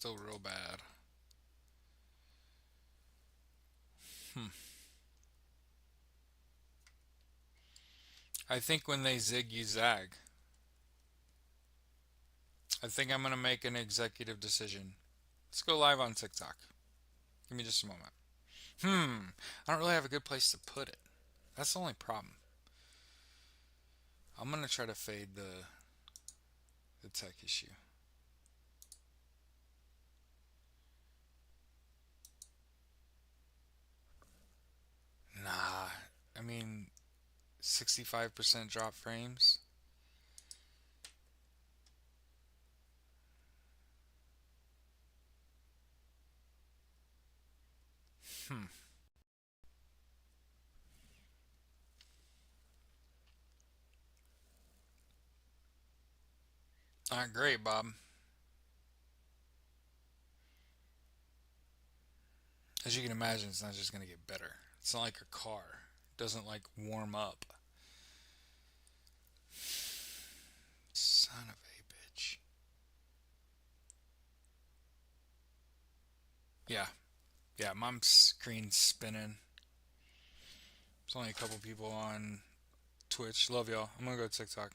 still real bad. Hmm. I think when they zig, you zag. I think I'm gonna make an executive decision. Let's go live on TikTok. Give me just a moment. I don't really have a good place to put it. That's the only problem. I'm gonna try to fade the tech issue. Nah, I mean 65% drop frames. Hmm. Not great, Bob. As you can imagine, it's not just gonna get better. It's not like a car. It doesn't like warm up. Son of a bitch. Yeah, yeah, my screen's spinning. There's only a couple people on Twitch. Love y'all. I'm gonna go to TikTok.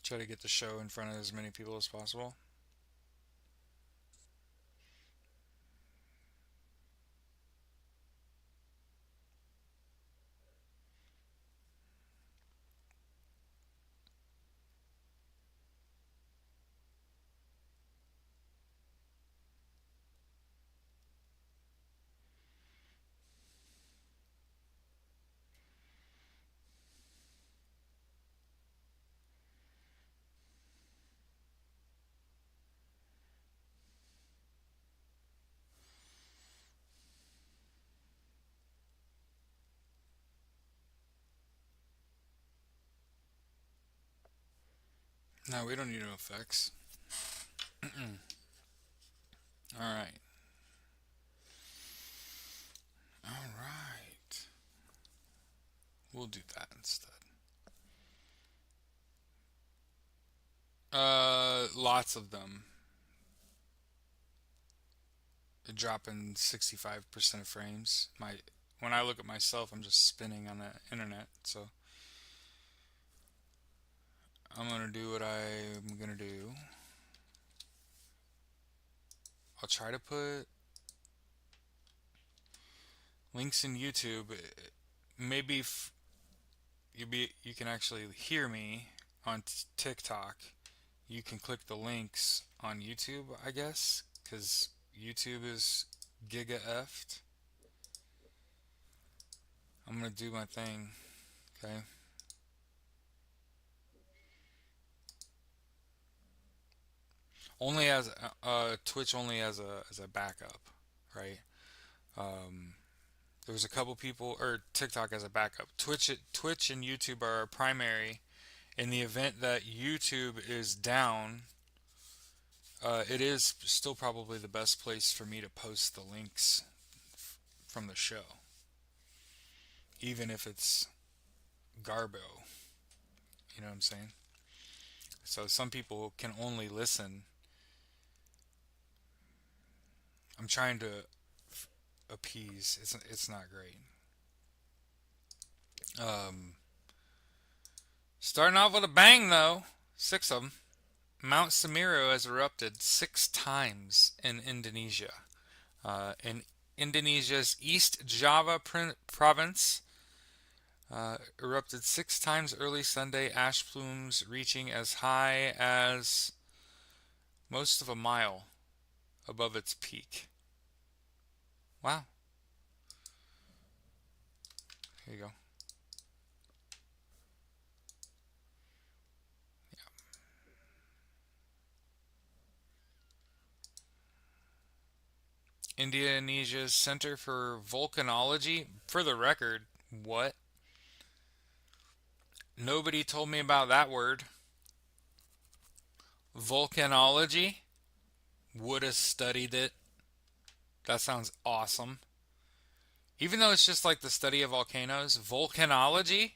Try to get the show in front of as many people as possible. No, we don't need no effects. All right. All right. We'll do that instead. Lots of them. Dropping 65% of frames. When I look at myself, I'm just spinning on the internet. So I'm gonna do what I'm gonna do. I'll try to put links in YouTube. Maybe you can actually hear me on TikTok. You can click the links on YouTube, I guess, because YouTube is giga effed. I'm gonna do my thing. Okay. Only as Twitch only as a backup, right? Um, there was a couple people or TikTok as a backup. Twitch and YouTube are our primary. In the event that YouTube is down, it is still probably the best place for me to post the links from the show, even if it's Garbo. You know what I'm saying? So some people can only listen. I'm trying to appease. It's not great. Um, Starting off with a bang though. Six of them. Mount Semeru has erupted six times in Indonesia. In Indonesia's East Java province, erupted six times early Sunday, ash plumes reaching as high as most of a mile above its peak. Wow. Here you go. Indonesia's Center for Volcanology. For the record, what? Nobody told me about that word. Volcanology? Would have studied it. That sounds awesome. Even though it's just like the study of volcanoes, volcanology?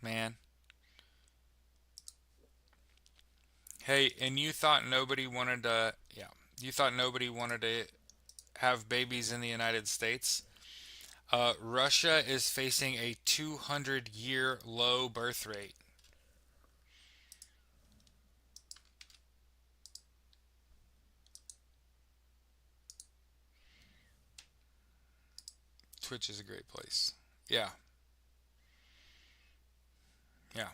Man, Hey, and you thought nobody wanted to, yeah, you thought nobody wanted to have babies in the United States? Russia is facing a 200-year low birth rate. Twitch is a great place. Yeah, yeah.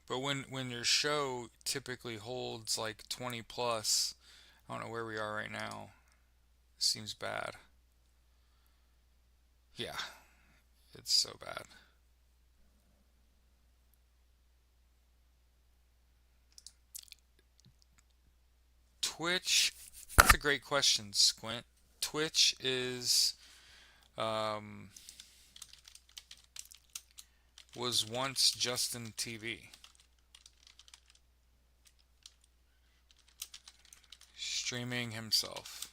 But when your show typically holds like 20 plus, I don't know where we are right now. It seems bad. Yeah, it's so bad. Twitch, that's a great question, Squint. Twitch is um, was once Justin TV, streaming himself.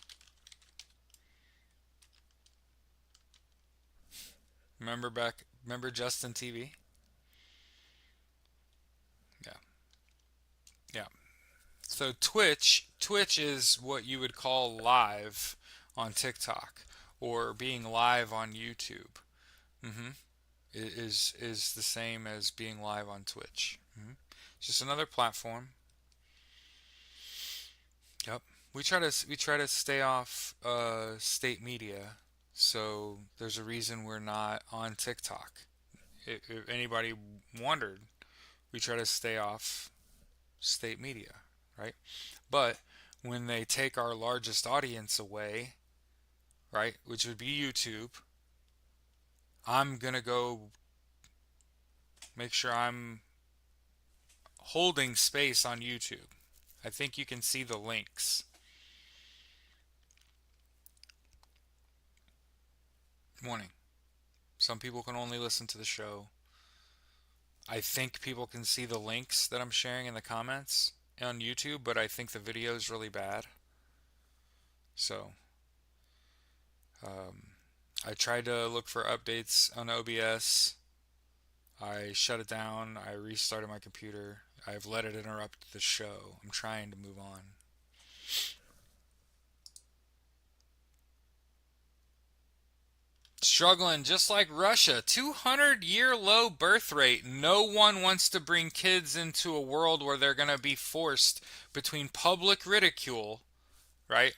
Remember Justin TV? Yeah, yeah. So Twitch is what you would call live on TikTok or being live on YouTube. Mm-hmm. It is the same as being live on Twitch. Mm-hmm. It's just another platform. Yep. We try to stay off state media, so there's a reason we're not on TikTok. If anybody wondered, we try to stay off state media, right? But when they take our largest audience away, right, which would be YouTube, I'm gonna go make sure I'm holding space on YouTube. I think you can see the links. Warning. Some people can only listen to the show. I think people can see the links that I'm sharing in the comments on YouTube, but I think the video is really bad. So, um, I tried to look for updates on OBS. I shut it down. I restarted my computer. I've let it interrupt the show. I'm trying to move on. Struggling just like Russia. 200-year low birth rate. No one wants to bring kids into a world where they're going to be forced between public ridicule, right?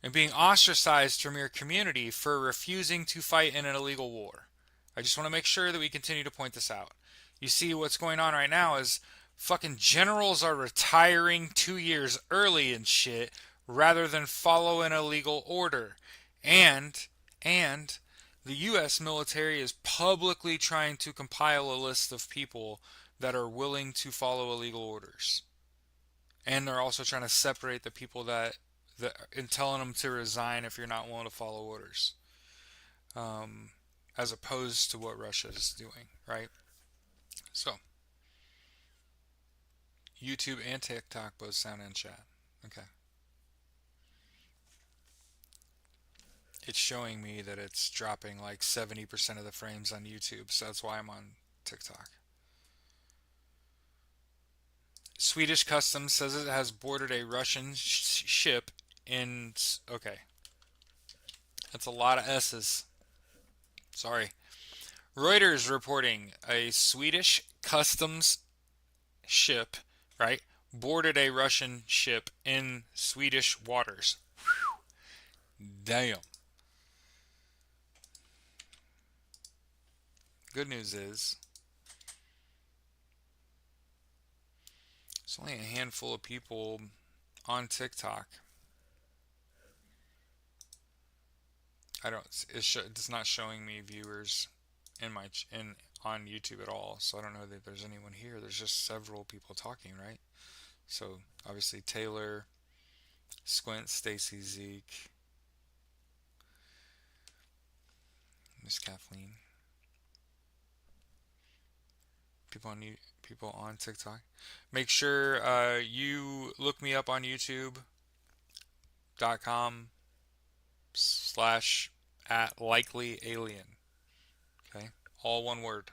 And being ostracized from your community for refusing to fight in an illegal war. I just want to make sure that we continue to point this out. You see, what's going on right now is fucking generals are retiring 2 years early and shit rather than follow an illegal order. And, and, the U.S. military is publicly trying to compile a list of people that are willing to follow illegal orders. And they're also trying to separate the people and telling them to resign if you're not willing to follow orders, um, as opposed to what Russia is doing, right? So YouTube and TikTok both sound in chat. Okay, it's showing me that it's dropping like 70% of the frames on YouTube, so that's why I'm on TikTok. Swedish Customs says it has boarded a Russian ship in. Okay, that's a lot of S's. Sorry. Reuters reporting a Swedish customs ship, right, boarded a Russian ship in Swedish waters. Damn. Good news is, it's only a handful of people on TikTok. I don't. It's not showing me viewers in on YouTube at all. So I don't know that there's anyone here. There's just several people talking, right? So obviously Taylor, Squint, Stacy, Zeke, Miss Kathleen. People on TikTok. Make sure you look me up on YouTube.com/ at likely alien. Okay, all one word.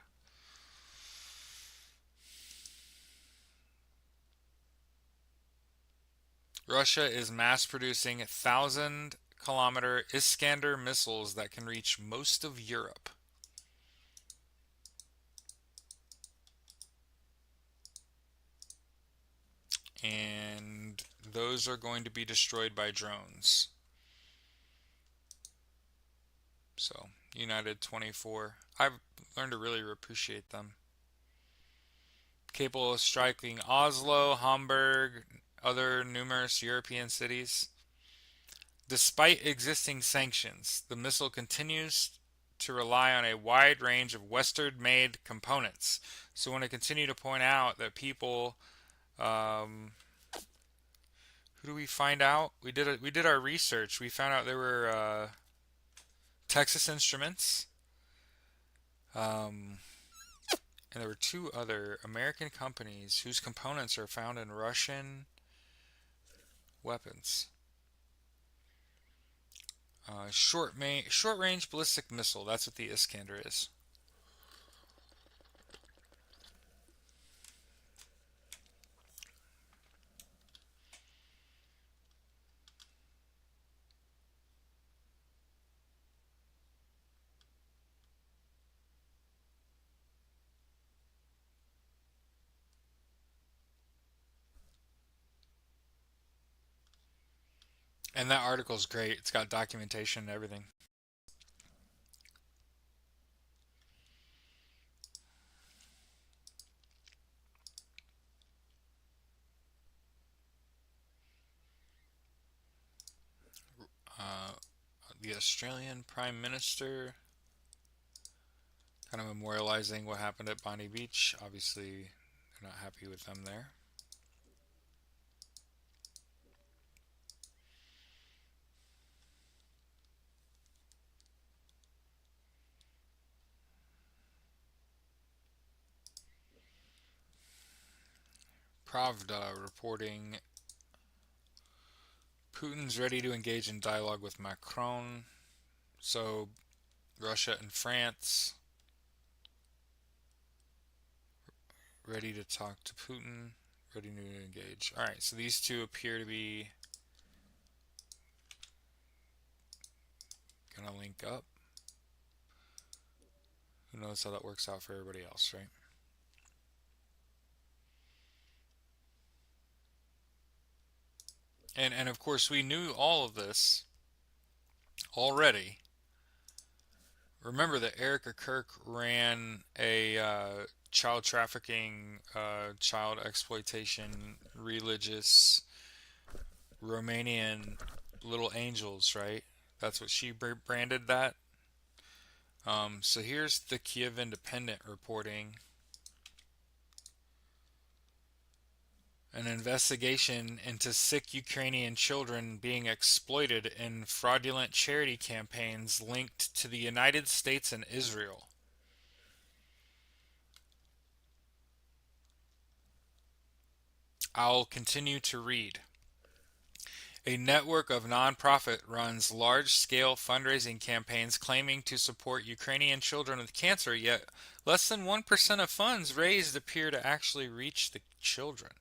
Russia is mass producing 1,000-kilometer Iskander missiles that can reach most of Europe. And those are going to be destroyed by drones. So, United 24. I've learned to really appreciate them. Capable of striking Oslo, Hamburg, other numerous European cities. Despite existing sanctions, the missile continues to rely on a wide range of Western-made components. So I want to continue to point out that people, who do we find out? We did our research. We found out there were Texas Instruments, um, and there were two other American companies whose components are found in Russian weapons. Short range ballistic missile. That's what the Iskander is. And that article is great. It's got documentation and everything. Uh, the Australian Prime Minister kind of memorializing what happened at Bondi Beach. Obviously, they're not happy with them there. Pravda reporting Putin's ready to engage in dialogue with Macron. So, Russia and France ready to talk to Putin, ready to engage. Alright, so these two appear to be gonna link up. Who knows how that works out for everybody else, right? And of course, we knew all of this already. Remember that Erica Kirk ran a child trafficking, child exploitation, religious Romanian Little Angels, right? That's what she branded that. So here's the Kiev Independent reporting. An investigation into sick Ukrainian children being exploited in fraudulent charity campaigns linked to the United States and Israel. I'll continue to read. A network of nonprofit runs large-scale fundraising campaigns claiming to support Ukrainian children with cancer, yet less than 1% of funds raised appear to actually reach the children.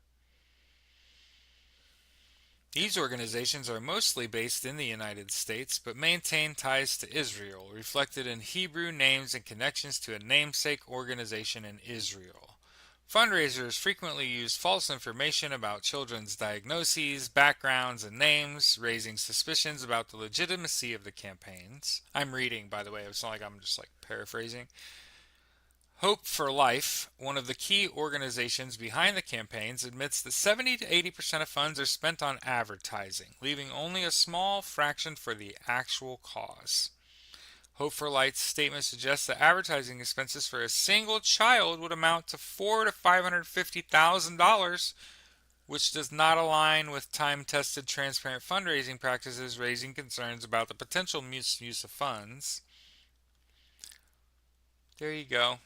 These organizations are mostly based in the United States, but maintain ties to Israel, reflected in Hebrew names and connections to a namesake organization in Israel. Fundraisers frequently use false information about children's diagnoses, backgrounds, and names, raising suspicions about the legitimacy of the campaigns. I'm reading, by the way, it's not like I'm just like paraphrasing. Hope for Life, one of the key organizations behind the campaigns, admits that 70 to 80% of funds are spent on advertising, leaving only a small fraction for the actual cause. Hope for Light's statement suggests that advertising expenses for a single child would amount to $400,000 to $550,000, which does not align with time-tested, transparent fundraising practices, raising concerns about the potential misuse of funds. There you go.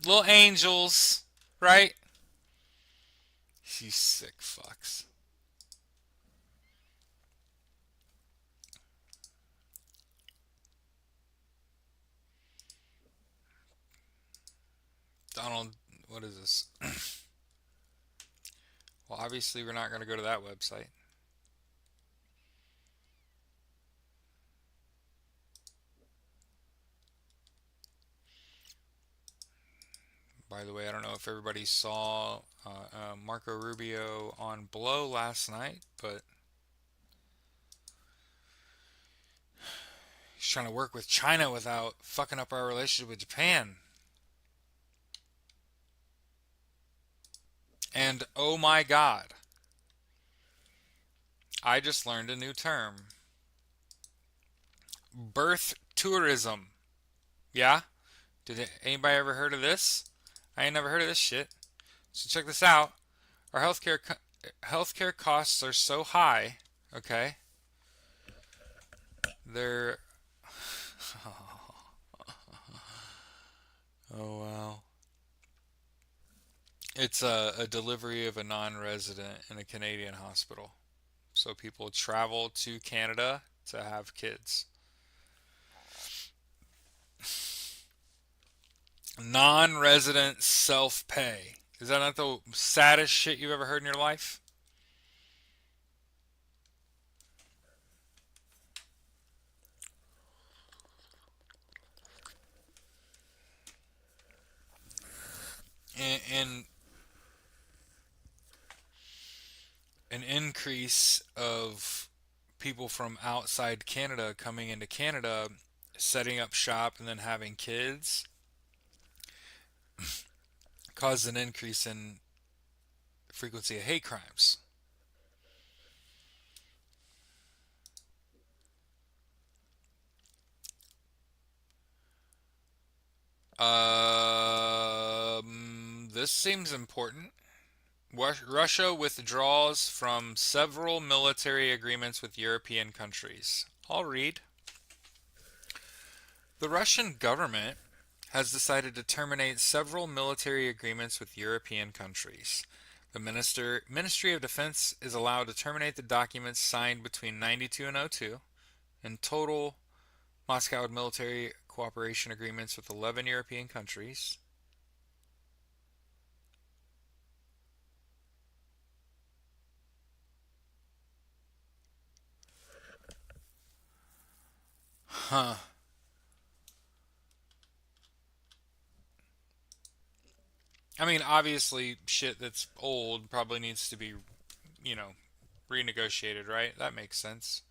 Little angels, right? You sick fucks. Donald, what is this? Well, obviously, we're not going to go to that website. By the way, I don't know if everybody saw Marco Rubio on Blow last night, but he's trying to work with China without fucking up our relationship with Japan. And oh my god, I just learned a new term: birth tourism. Yeah? Anybody ever heard of this? I ain't never heard of this shit. So check this out. Our healthcare costs are so high. Okay, they're oh wow. It's a delivery of a non-resident in a Canadian hospital. So people travel to Canada to have kids. Non-resident self-pay. Is that not the saddest shit you've ever heard in your life? And an increase of people from outside Canada coming into Canada, setting up shop, and then having kids caused an increase in frequency of hate crimes. This seems important. Russia withdraws from several military agreements with European countries. I'll read. The Russian government has decided to terminate several military agreements with European countries. The Ministry of Defense is allowed to terminate the documents signed between 92 and '02. In total, Moscow had military cooperation agreements with 11 European countries. Huh. I mean, obviously, shit that's old probably needs to be, you know, renegotiated, right? That makes sense.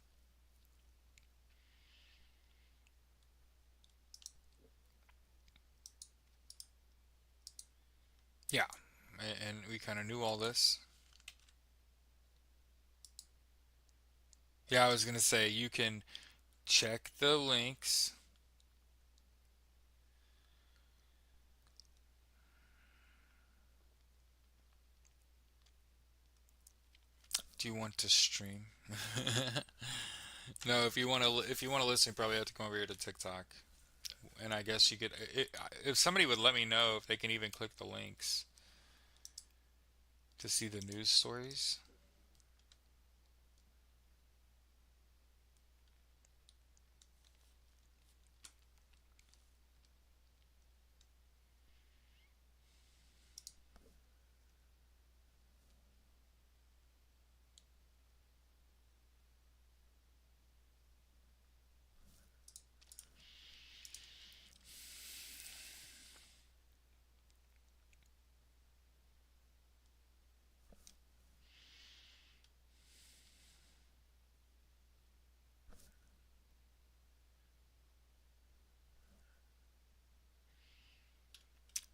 Yeah, and we kind of knew all this. Yeah, I was gonna say you can check the links. Do you want to stream? No, if you want to listen, you probably have to come over here to TikTok. And I guess you could if somebody would let me know if they can even click the links to see the news stories.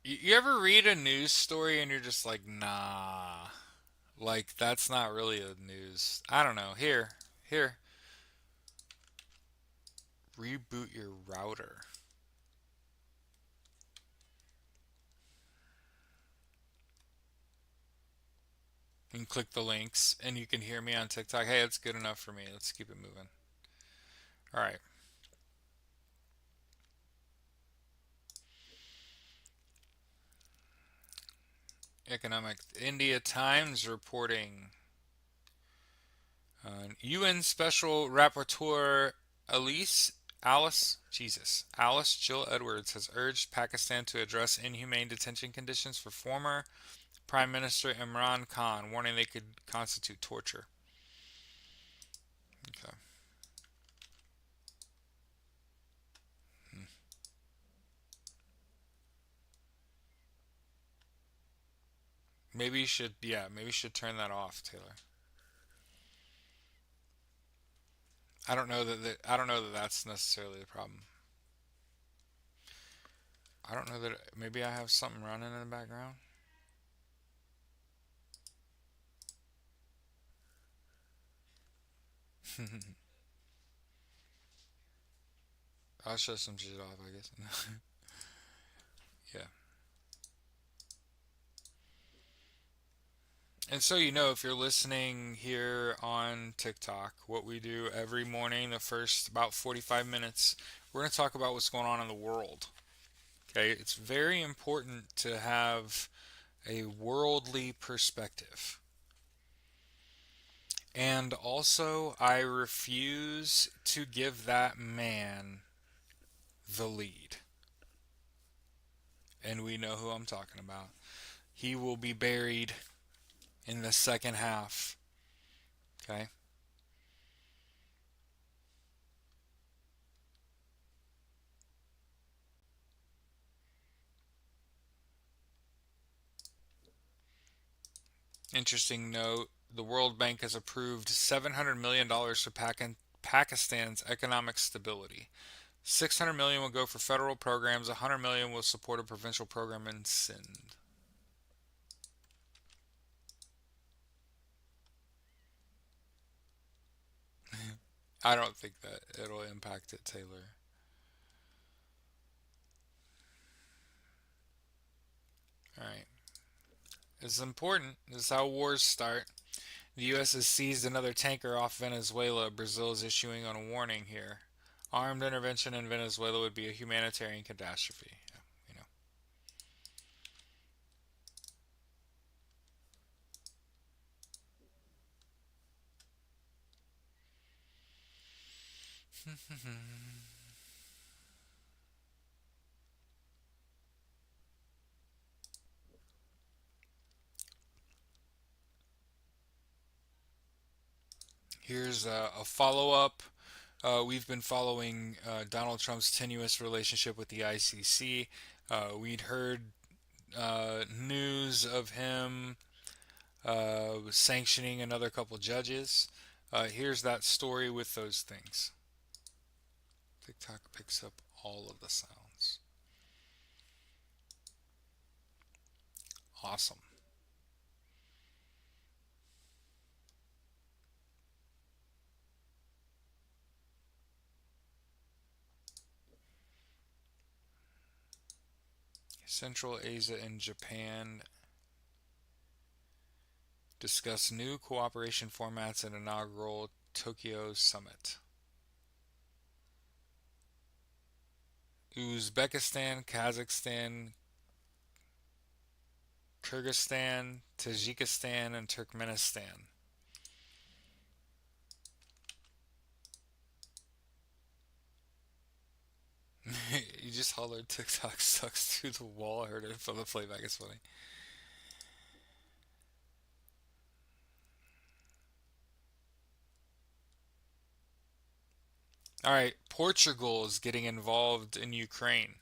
You ever read a news story and you're just like, nah, like that's not really a news. I don't know. Here, reboot your router. You can click the links and you can hear me on TikTok. Hey, it's good enough for me. Let's keep it moving. All right. Economic India Times reporting UN Special Rapporteur Alice Alice Jill Edwards has urged Pakistan to address inhumane detention conditions for former Prime Minister Imran Khan, warning they could constitute torture. Okay. Hmm. Maybe you should, yeah, maybe you should turn that off, Taylor. I don't know that that's necessarily the problem. I don't know that maybe I have something running in the background. I'll shut some shit off, I guess. Yeah. And so you know, if you're listening here on TikTok, what we do every morning, the first about 45 minutes, we're going to talk about what's going on in the world. Okay, it's very important to have a worldly perspective. And also, I refuse to give that man the lead. And we know who I'm talking about. He will be buried in the second half. Okay? Interesting note, the World Bank has approved $700 million dollars for Pakistan's economic stability. 600 million dollars will go for federal programs, 100 million dollars will support a provincial program in Sindh. I don't think that it'll impact it, Taylor. All right. It's important. This is how wars start. The U.S. has seized another tanker off Venezuela. Brazil is issuing a warning here. Armed intervention in Venezuela would be a humanitarian catastrophe. Yeah, you know. Here's a follow up. We've been following Donald Trump's tenuous relationship with the ICC. We'd heard news of him sanctioning another couple judges. Here's that story with those things. TikTok picks up all of the sounds. Awesome. Central Asia and Japan discuss new cooperation formats at inaugural Tokyo summit. Uzbekistan, Kazakhstan, Kyrgyzstan, Tajikistan, and Turkmenistan. You just hollered TikTok sucks through the wall. I heard it from the playback. It's funny. All right, Portugal is getting involved in Ukraine.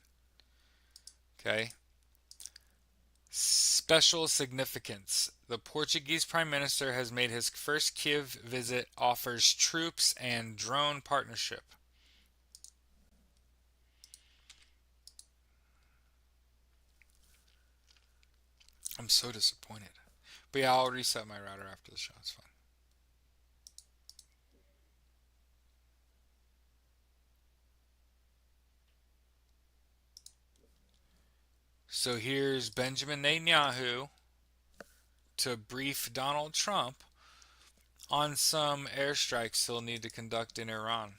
Okay. Special significance. The Portuguese Prime Minister has made his first Kiev visit, offers troops and drone partnership. I'm so disappointed. But yeah, I'll reset my router after the show. It's fine. So here's Benjamin Netanyahu to brief Donald Trump on some airstrikes he'll need to conduct in Iran.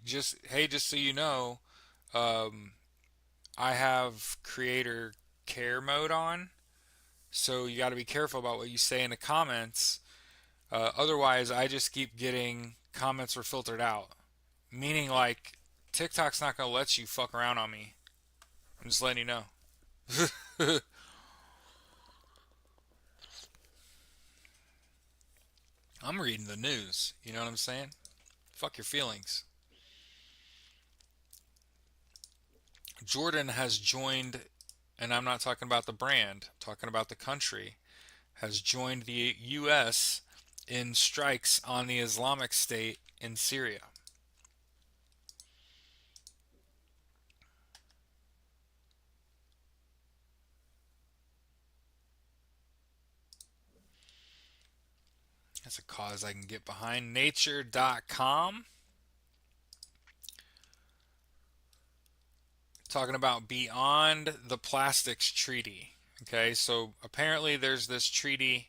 Just so you know, um, I have creator care mode on, so you got to be careful about what you say in the comments. Otherwise, I just keep getting comments were filtered out. Meaning, like, TikTok's not going to let you fuck around on me. I'm just letting you know. I'm reading the news. You know what I'm saying? Fuck your feelings. Jordan has joined, and I'm not talking about the brand, I'm talking about the country, has joined the U.S. in strikes on the Islamic State in Syria. That's a cause I can get behind. Nature.com talking about Beyond the Plastics Treaty. Okay, so apparently there's this treaty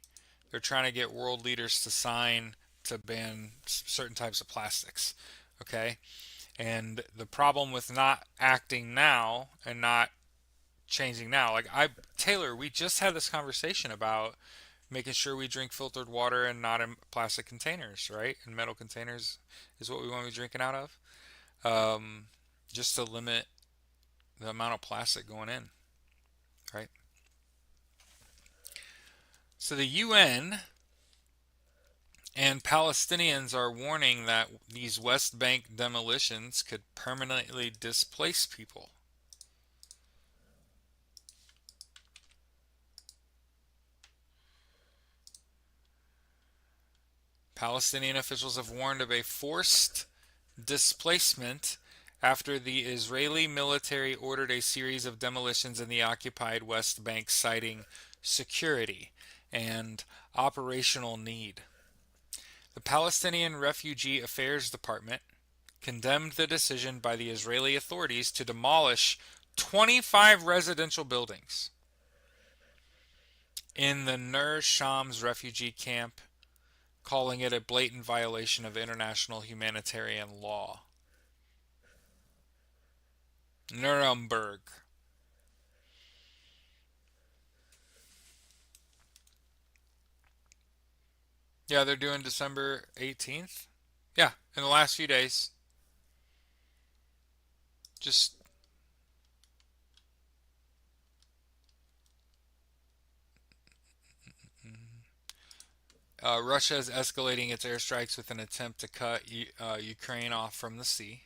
they're trying to get world leaders to sign to ban certain types of plastics. Okay, and the problem with not acting now and not changing now, like Taylor, we just had this conversation about making sure we drink filtered water and not in plastic containers, right? And metal containers is what we want to be drinking out of, um, just to limit the amount of plastic going in, right? So the UN and Palestinians are warning that these West Bank demolitions could permanently displace people. Palestinian officials have warned of a forced displacement after the Israeli military ordered a series of demolitions in the occupied West Bank, citing security and operational need. The Palestinian Refugee Affairs Department condemned the decision by the Israeli authorities to demolish 25 residential buildings in the Nur Shams refugee camp, calling it a blatant violation of international humanitarian law. Nuremberg. Yeah, they're doing December 18th. Yeah, in the last few days. Just Russia is escalating its airstrikes with an attempt to cut Ukraine off from the sea.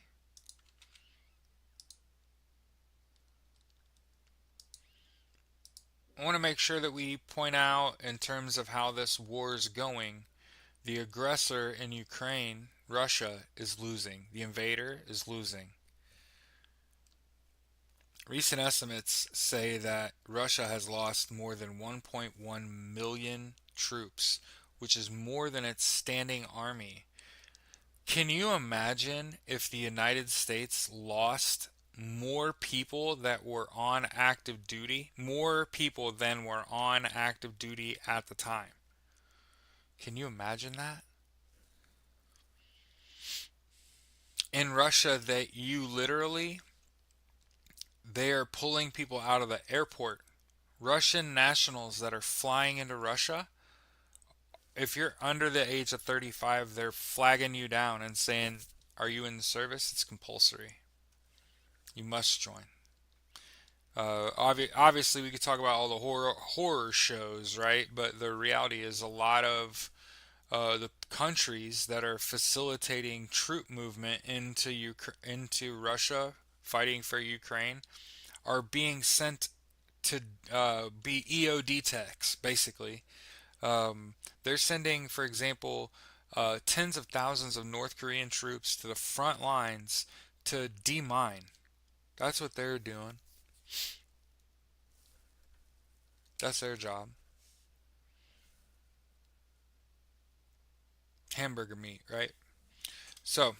I want to make sure that we point out, in terms of how this war is going, the aggressor in Ukraine, Russia, is losing. The invader is losing. Recent estimates say that Russia has lost more than 1.1 million troops, which is more than its standing army. Can you imagine if the United States lost more people that were on active duty? More people than were on active duty at the time. Can you imagine that? In Russia, that you literally, they are pulling people out of the airport. Russian nationals that are flying into Russia, if you're under the age of 35, they're flagging you down and saying, "Are you in the service? It's compulsory. You must join." Obviously, we could talk about all the horror shows, right? But the reality is, a lot of the countries that are facilitating troop movement into Russia, fighting for Ukraine, are being sent to be EOD techs, basically. They're sending, for example, tens of thousands of North Korean troops to the front lines to demine. That's what they're doing. That's their job. Hamburger meat, right? So,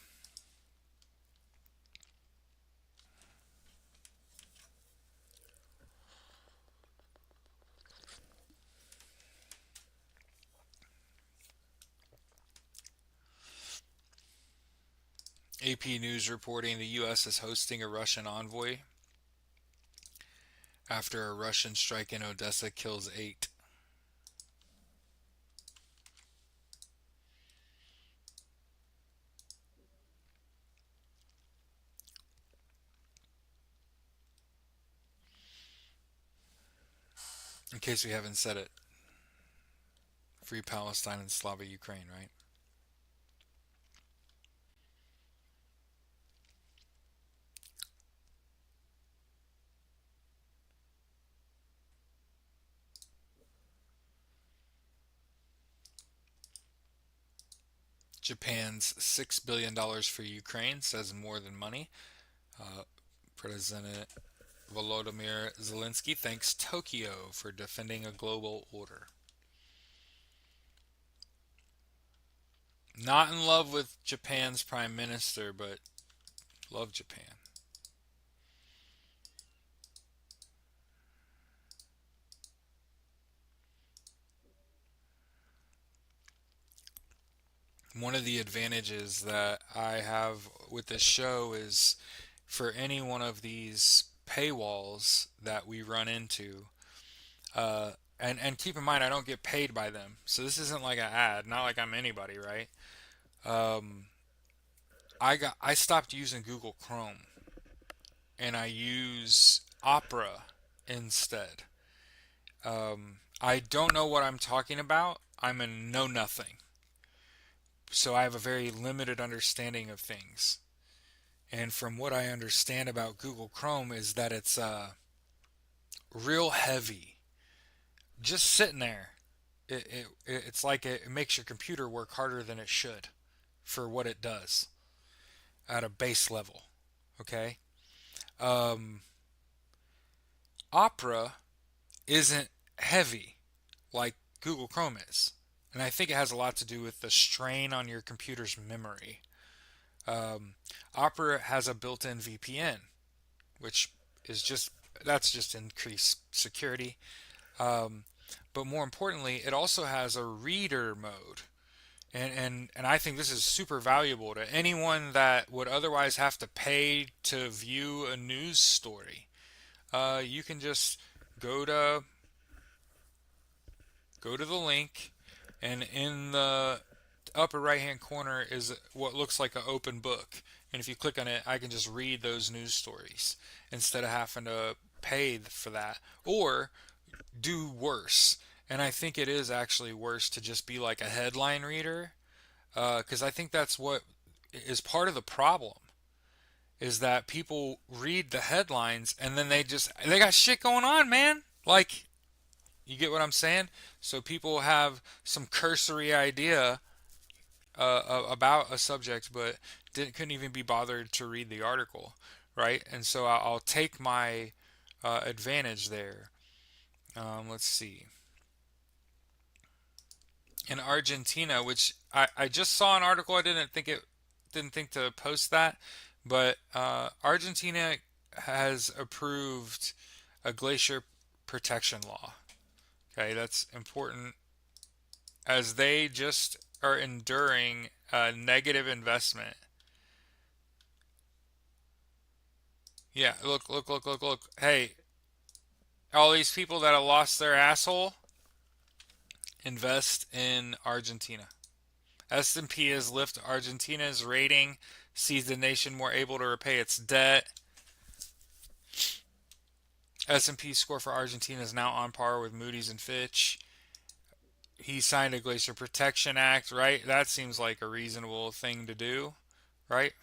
AP News reporting the U.S. is hosting a Russian envoy after a Russian strike in Odessa kills 8. In case we haven't said it, free Palestine and Slavic Ukraine, right? Japan's $6 billion for Ukraine says more than money. Uh, President Volodymyr Zelensky thanks Tokyo for defending a global order. Not in love with Japan's prime minister, but love Japan. One of the advantages that I have with this show is for any one of these paywalls that we run into, uh, and keep in mind I don't get paid by them, so this isn't like an ad, not like I'm anybody, right? Um, I stopped using Google Chrome and I use Opera instead. I don't know what I'm talking about. I'm a know nothing, so I have a very limited understanding of things. And from what I understand about Google Chrome is that it's real heavy, just sitting there. It's like it makes your computer work harder than it should for what it does at a base level. Okay, um, Opera isn't heavy like Google Chrome is, and I think it has a lot to do with the strain on your computer's memory. Um, Opera has a built-in VPN, which is just that's just increased security. Um, but more importantly, it also has a reader mode. And I think this is super valuable to anyone that would otherwise have to pay to view a news story. You can just go to go to the link, and in the upper right hand corner is what looks like an open book. And if you click on it, I can just read those news stories instead of having to pay for that. Or do worse. And I think it is actually worse to just be like a headline reader, because I think that's what is part of the problem is that people read the headlines and then they got shit going on, man. Like, you get what I'm saying? So people have some cursory idea about a subject, but couldn't even be bothered to read the article, right? And so I'll take my advantage there. Let's see. In Argentina, which I just saw an article. I didn't think to post that, but Argentina has approved a glacier protection law. Okay, that's important as they just are enduring a negative investment. Yeah, look. Hey, all these people that have lost their asshole, invest in Argentina. S&P has lifted Argentina's rating, sees the nation more able to repay its debt. S&P score for Argentina is now on par with Moody's and Fitch. He signed a Glacier Protection Act, right? That seems like a reasonable thing to do, right?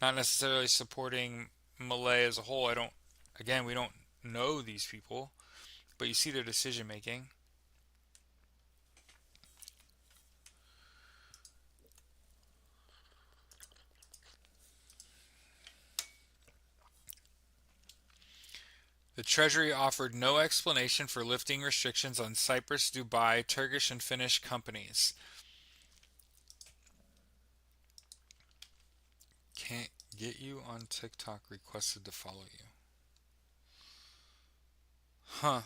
Not necessarily supporting Malay as a whole. Again, we don't know these people, but you see their decision making. The Treasury offered no explanation for lifting restrictions on Cyprus, Dubai, Turkish, and Finnish companies. Can't get you on TikTok, requested to follow you. Huh.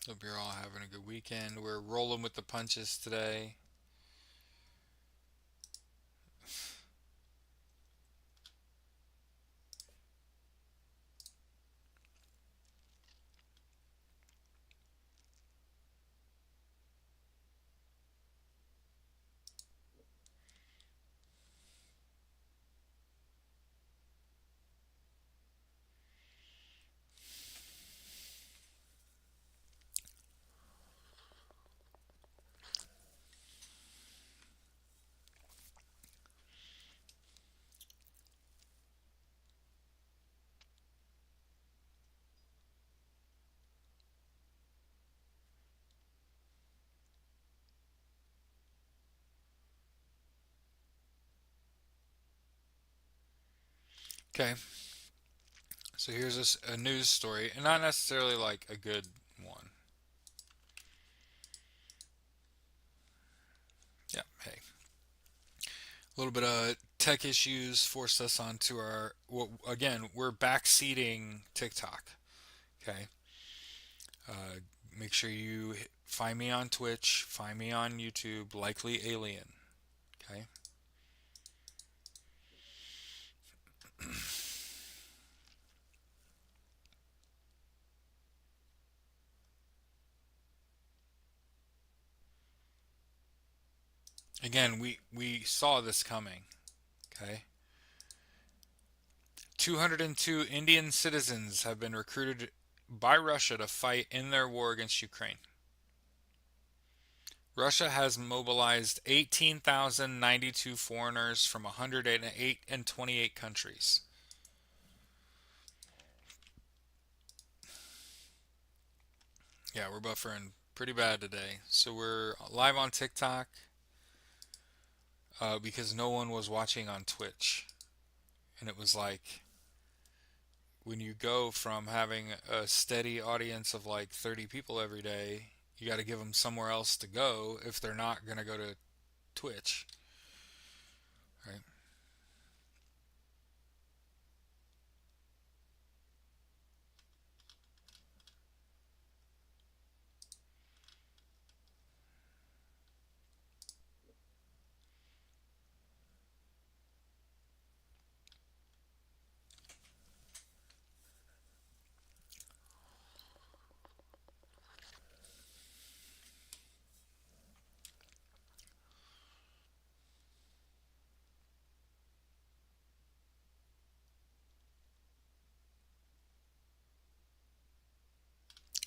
Hope you're all having a good weekend. We're rolling with the punches today. Okay, so here's a news story, and not necessarily like a good one. Yeah, hey. A little bit of tech issues forced us onto our. Well, again, we're backseating TikTok. Okay. Uh, Make sure you find me on Twitch, find me on YouTube, Likely Alien. Okay. Again, we saw this coming. Okay. 202 Indian citizens have been recruited by Russia to fight in their war against Ukraine. Russia has mobilized 18,092 foreigners from 108 and 28 countries. Yeah, we're buffering pretty bad today. So we're live on TikTok because no one was watching on Twitch. And it was like when you go from having a steady audience of like 30 people every day, you got to give them somewhere else to go if they're not going to go to Twitch, right?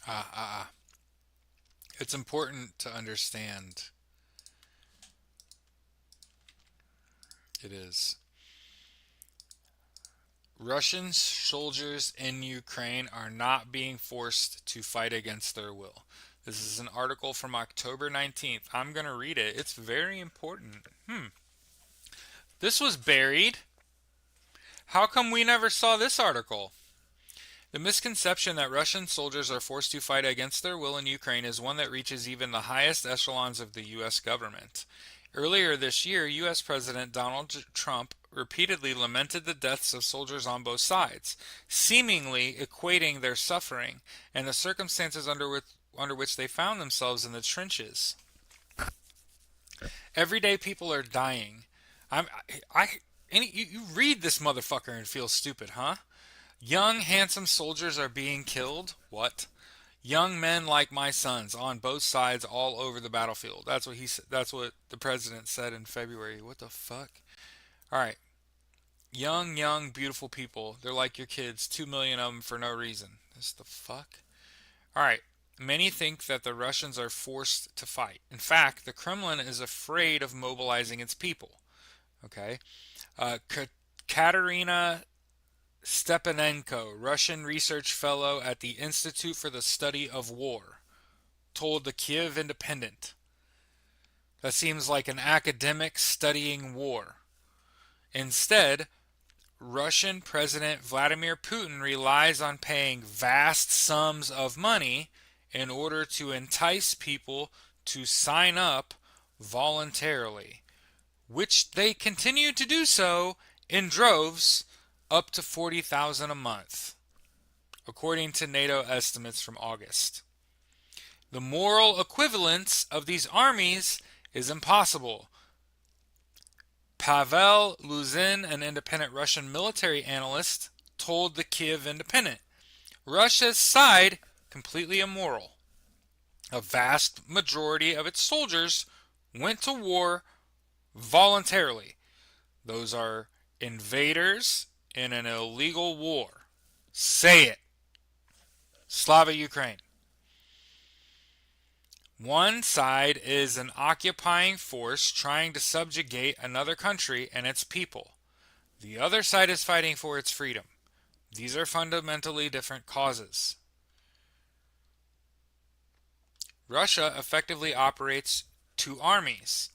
Ah, ah, ah. It's important to understand. It is. Russian soldiers in Ukraine are not being forced to fight against their will. This is an article from October 19th. I'm going to read it. It's very important. This was buried. How come we never saw this article? The misconception that Russian soldiers are forced to fight against their will in Ukraine is one that reaches even the highest echelons of the U.S. government. Earlier this year, U.S. President Donald Trump repeatedly lamented the deaths of soldiers on both sides, seemingly equating their suffering and the circumstances under which they found themselves in the trenches. Everyday people are dying. I'm, I, you read this motherfucker and feel stupid, huh? Young, handsome soldiers are being killed. What? Young men like my sons on both sides all over the battlefield. That's what he said. That's what the president said in February. What the fuck? All right. Young, beautiful people. They're like your kids. 2 million of them for no reason. This the fuck? All right. Many think that the Russians are forced to fight. In fact, the Kremlin is afraid of mobilizing its people. Okay. Katerina Stepanenko, Russian research fellow at the Institute for the Study of War, told the Kiev Independent. That seems like an academic studying war. Instead, Russian President Vladimir Putin relies on paying vast sums of money in order to entice people to sign up voluntarily, which they continue to do so in droves up to 40,000 a month, according to NATO estimates from August. The moral equivalence of these armies is impossible. Pavel Luzin, an independent Russian military analyst, told the Kiev Independent. Russia's side completely immoral. A vast majority of its soldiers went to war voluntarily. Those are invaders in an illegal war. Say it. Slava Ukraine. One side is an occupying force trying to subjugate another country and its people. The other side is fighting for its freedom. These are fundamentally different causes. Russia effectively operates two armies,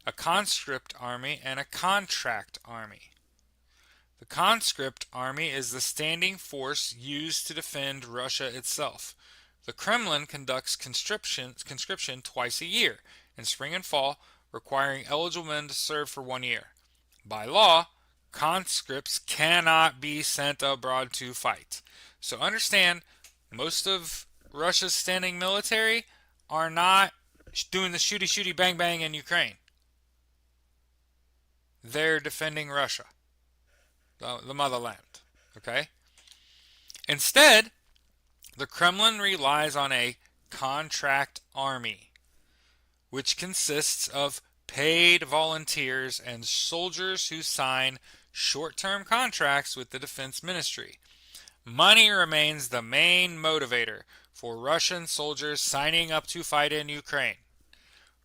a conscript army and a contract army. The conscript army is the standing force used to defend Russia itself. The Kremlin conducts conscription twice a year, in spring and fall, requiring eligible men to serve for 1 year. By law, conscripts cannot be sent abroad to fight. So understand, most of Russia's standing military are not doing the shooty shooty bang bang in Ukraine. They're defending Russia, the motherland. Okay? Instead, the Kremlin relies on a contract army, which consists of paid volunteers and soldiers who sign short-term contracts with the Defense Ministry. Money remains the main motivator for Russian soldiers signing up to fight in Ukraine.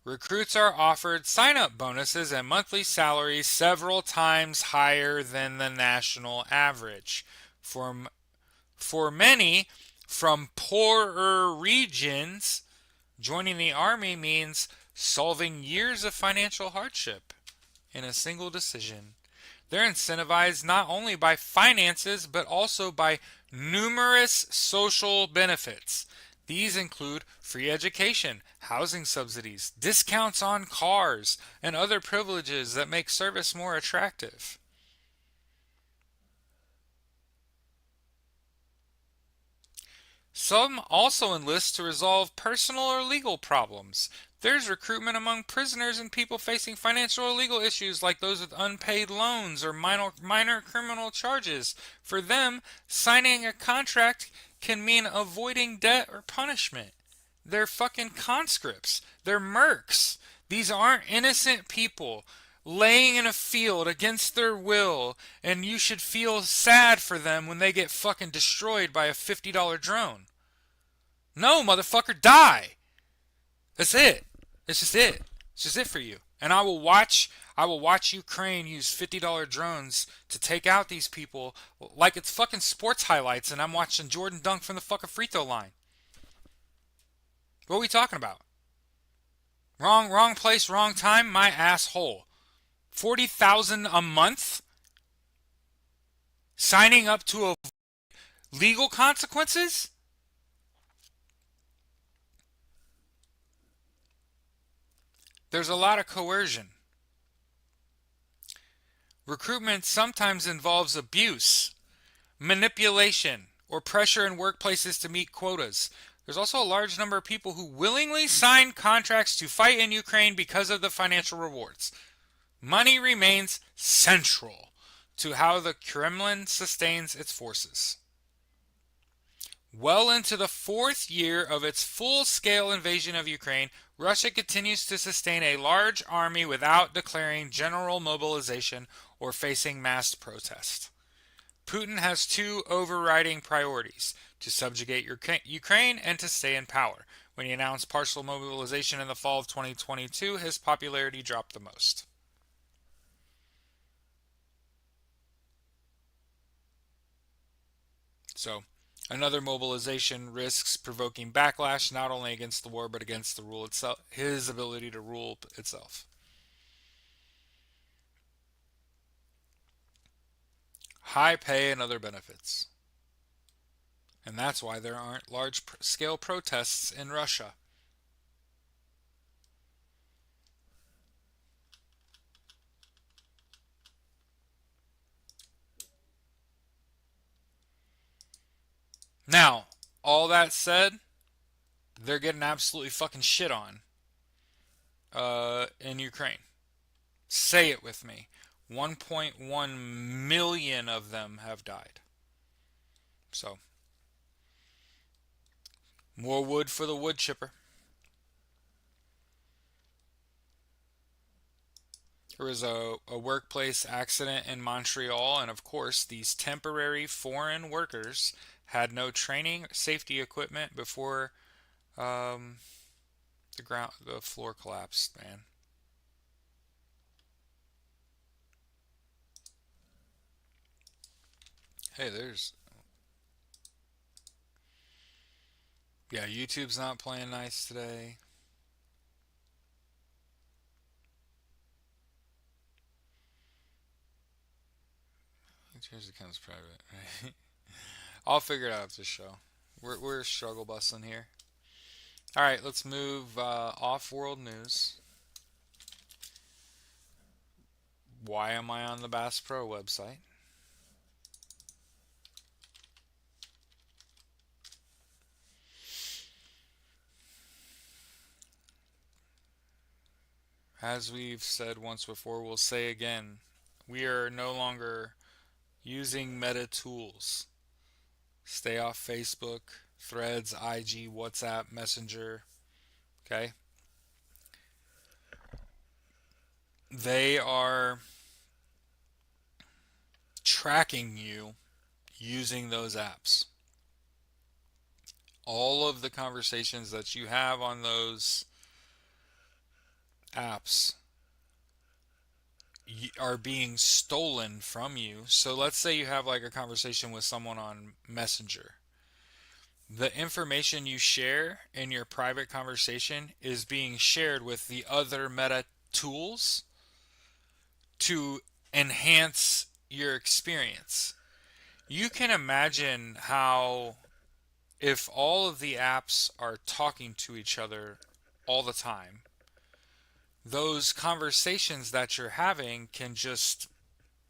Recruits are offered sign-up bonuses and monthly salaries several times higher than the national average. For many from poorer regions, joining the army means solving years of financial hardship in a single decision. They're incentivized not only by finances, but also by numerous social benefits. These include free education, housing subsidies, discounts on cars, and other privileges that make service more attractive. Some also enlist to resolve personal or legal problems. There's recruitment among prisoners and people facing financial or legal issues like those with unpaid loans or minor criminal charges. For them, signing a contract can mean avoiding debt or punishment. They're fucking conscripts. They're mercs. These aren't innocent people laying in a field against their will, and you should feel sad for them when they get fucking destroyed by a $50 drone. No, motherfucker, die. That's it. It's just it. It's just it for you. And I will watch Ukraine use $50 drones to take out these people like it's fucking sports highlights and I'm watching Jordan dunk from the fucking free throw line. What are we talking about? Wrong place, wrong time, my asshole. 40,000 a month? Signing up to legal consequences? There's a lot of coercion. Recruitment sometimes involves abuse, manipulation, or pressure in workplaces to meet quotas. There's also a large number of people who willingly sign contracts to fight in Ukraine because of the financial rewards. Money remains central to how the Kremlin sustains its forces. Well into the fourth year of its full-scale invasion of Ukraine, Russia continues to sustain a large army without declaring general mobilization or facing mass protest. Putin has two overriding priorities: to subjugate Ukraine and to stay in power. When he announced partial mobilization in the fall of 2022, his popularity dropped the most. So, another mobilization risks provoking backlash not only against the war but against the rule itself, his ability to rule itself. High pay and other benefits. And that's why there aren't large scale protests in Russia. Now, all that said, they're getting absolutely fucking shit on in Ukraine. Say it with me. 1.1 million of them have died. So, more wood for the wood chipper. There was a workplace accident in Montreal, and of course, these temporary foreign workers had no training, safety equipment before um, the floor collapsed. Man, hey, yeah, YouTube's not playing nice today. Here's account's private, right? I'll figure it out this show. We're struggle busting here. All right, let's move off world news. Why am I on the Bass Pro website? As we've said once before, we'll say again, we are no longer using meta tools. Stay off Facebook, Threads, IG, WhatsApp, Messenger. Okay? They are tracking you using those apps. All of the conversations that you have on those apps are being stolen from you. So let's say you have like a conversation with someone on Messenger. The information you share in your private conversation is being shared with the other meta tools to enhance your experience. You can imagine how, if all of the apps are talking to each other all the time, those conversations that you're having can just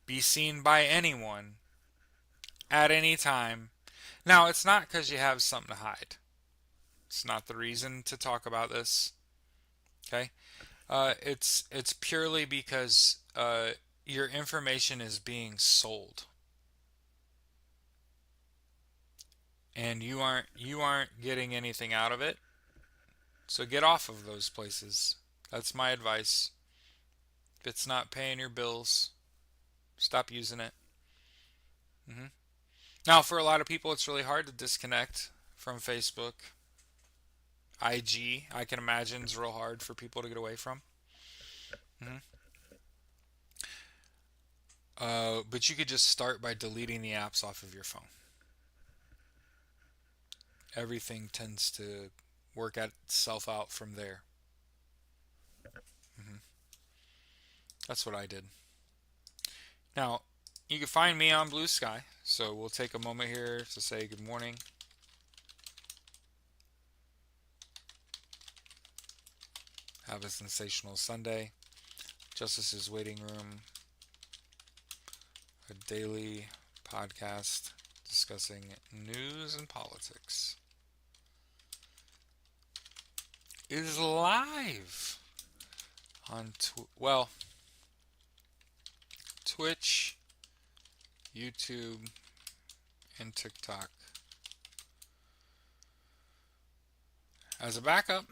be seen by anyone at any time. Now, it's not because you have something to hide. It's not the reason to talk about this. Okay? It's purely because your information is being sold, and you aren't getting anything out of it. So get off of those places. That's my advice. If it's not paying your bills, stop using it. hmm Now, for a lot of people, it's really hard to disconnect from Facebook. IG, I can imagine, is real hard for people to get away from. hmm but you could just start by deleting the apps off of your phone. Everything tends to work itself out from there. hmm That's what I did. Now, you can find me on Blue Sky, so we'll take a moment here to say good morning. Have a sensational Sunday. Justice's Waiting Room, a daily podcast discussing news and politics, is live on Twitch, YouTube, and TikTok. As a backup,